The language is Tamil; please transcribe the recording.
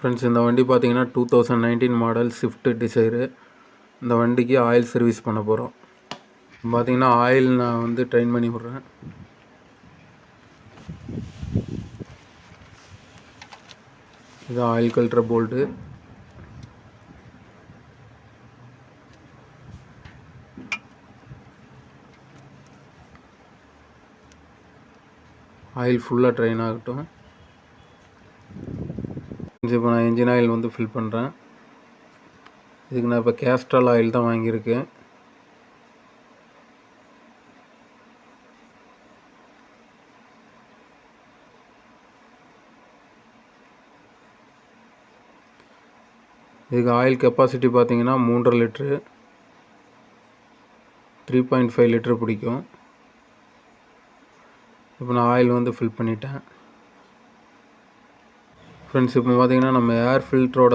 ஃப்ரெண்ட்ஸ், இந்த வண்டி பார்த்தீங்கன்னா 2019 மாடல் ஸ்விஃப்ட் டிசைரு. இந்த வண்டிக்கு ஆயில் சர்வீஸ் பண்ண போகிறோம். பார்த்தீங்கன்னா ஆயில் நான் வந்து ட்ரைன் பண்ணி விட்றேன். இது ஆயில் கழட்டுற போல்ட்டு. ஆயில் ஃபுல்லாக ட்ரைன் ஆகட்டும். இப்போ நான் இன்ஜின் ஆயில் வந்து ஃபில் பண்ணுறேன். இதுக்கு நான் இப்போ கேஸ்ட்ரால் ஆயில் தான் வாங்கியிருக்கேன். இதுக்கு ஆயில் கெப்பாசிட்டி பார்த்தீங்கன்னா 3.5 லிட்ரு, 3.5 லிட்ரு பிடிக்கும். இப்போ நான் ஆயில் வந்து ஃபில் பண்ணிட்டேன். ஃப்ரெண்ட்ஸ், இப்போ பார்த்தீங்கன்னா நம்ம ஏர் ஃபில்டரோட